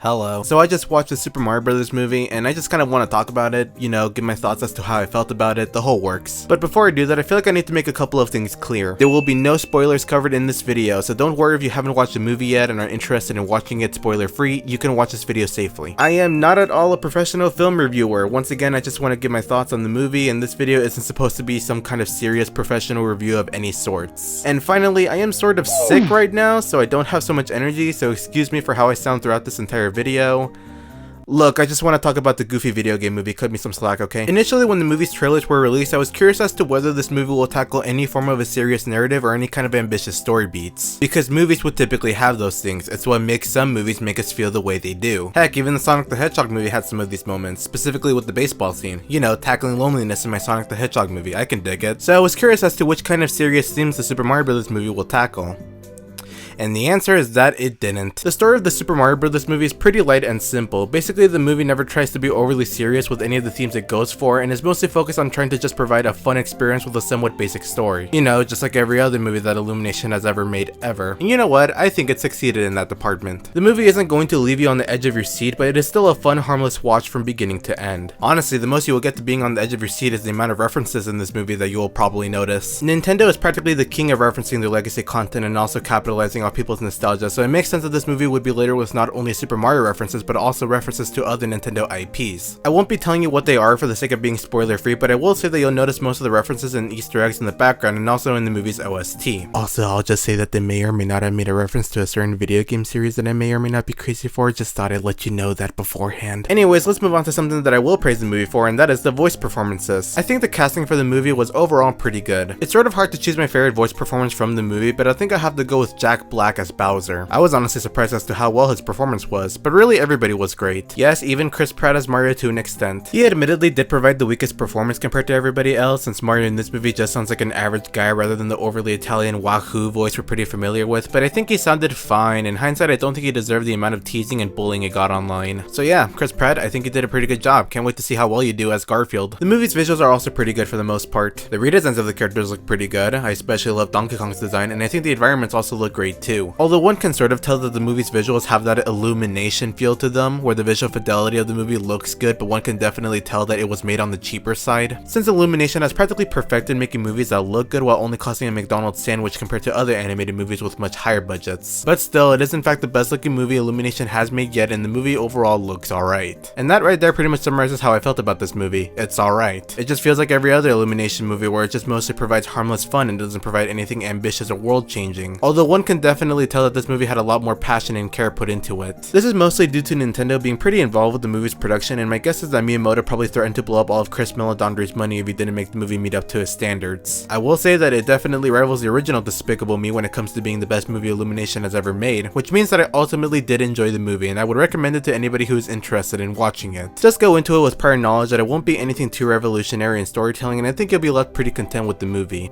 Hello. So I just watched the Super Mario Bros. Movie, and I just kind of want to talk about it, you know, give my thoughts as to how I felt about it, the whole works. But before I do that, I feel like I need to make a couple of things clear. There will be no spoilers covered in this video, so don't worry if you haven't watched the movie yet and are interested in watching it spoiler free, you can watch this video safely. I am not at all a professional film reviewer. Once again, I just want to give my thoughts on the movie, and this video isn't supposed to be some kind of serious professional review of any sorts. And finally, I am sort of sick right now, so I don't have so much energy, so excuse me for how I sound throughout this entire video. Look, I just want to talk about the goofy video game movie, cut me some slack, okay? Initially, when the movie's trailers were released, I was curious as to whether this movie will tackle any form of a serious narrative or any kind of ambitious story beats. Because movies would typically have those things, it's what makes some movies make us feel the way they do. Heck, even the Sonic the Hedgehog movie had some of these moments, specifically with the baseball scene. You know, tackling loneliness in my Sonic the Hedgehog movie, I can dig it. So I was curious as to which kind of serious themes the Super Mario Bros. Movie will tackle. And the answer is that it didn't. The story of the Super Mario Bros. Movie is pretty light and simple. Basically, the movie never tries to be overly serious with any of the themes it goes for, and is mostly focused on trying to just provide a fun experience with a somewhat basic story. You know, just like every other movie that Illumination has ever made ever. And you know what? I think it succeeded in that department. The movie isn't going to leave you on the edge of your seat, but it is still a fun, harmless watch from beginning to end. Honestly, the most you will get to being on the edge of your seat is the amount of references in this movie that you will probably notice. Nintendo is practically the king of referencing their legacy content and also capitalizing on people's nostalgia, so it makes sense that this movie would be later with not only Super Mario references, but also references to other Nintendo IPs. I won't be telling you what they are for the sake of being spoiler free, but I will say that you'll notice most of the references and Easter eggs in the background and also in the movie's OST. Also, I'll just say that they may or may not have made a reference to a certain video game series that I may or may not be crazy for, just thought I'd let you know that beforehand. Anyways, let's move on to something that I will praise the movie for, and that is the voice performances. I think the casting for the movie was overall pretty good. It's sort of hard to choose my favorite voice performance from the movie, but I think I have to go with Jack Black as Bowser. I was honestly surprised as to how well his performance was, but really everybody was great. Yes, even Chris Pratt as Mario to an extent. He admittedly did provide the weakest performance compared to everybody else, since Mario in this movie just sounds like an average guy rather than the overly Italian wahoo voice we're pretty familiar with, but I think he sounded fine. In hindsight, I don't think he deserved the amount of teasing and bullying he got online. So yeah, Chris Pratt, I think he did a pretty good job. Can't wait to see how well you do as Garfield. The movie's visuals are also pretty good for the most part. The redesigns of the characters look pretty good. I especially love Donkey Kong's design, and I think the environments also look great too. Although one can sort of tell that the movie's visuals have that Illumination feel to them, where the visual fidelity of the movie looks good, but one can definitely tell that it was made on the cheaper side. Since Illumination has practically perfected making movies that look good while only costing a McDonald's sandwich compared to other animated movies with much higher budgets. But still, it is in fact the best looking movie Illumination has made yet, and the movie overall looks alright. And that right there pretty much summarizes how I felt about this movie. It's alright. It just feels like every other Illumination movie where it just mostly provides harmless fun and doesn't provide anything ambitious or world changing. Although one can definitely tell that this movie had a lot more passion and care put into it. This is mostly due to Nintendo being pretty involved with the movie's production, and my guess is that Miyamoto probably threatened to blow up all of Chris Meledandri's money if he didn't make the movie meet up to his standards. I will say that it definitely rivals the original Despicable Me when it comes to being the best movie Illumination has ever made, which means that I ultimately did enjoy the movie, and I would recommend it to anybody who is interested in watching it. Just go into it with prior knowledge that it won't be anything too revolutionary in storytelling, and I think you'll be left pretty content with the movie.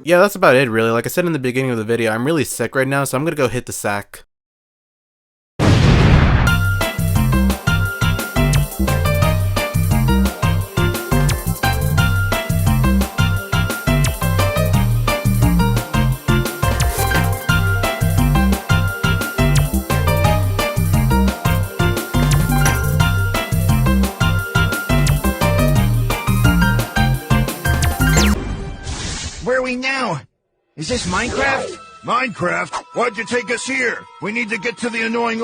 Yeah, that's about it really. Like I said in the beginning of the video, I'm really sick right now, so I'm gonna go hit the sack. Where are we now? Is this Minecraft? Minecraft? Why'd you take us here? We need to get to the annoying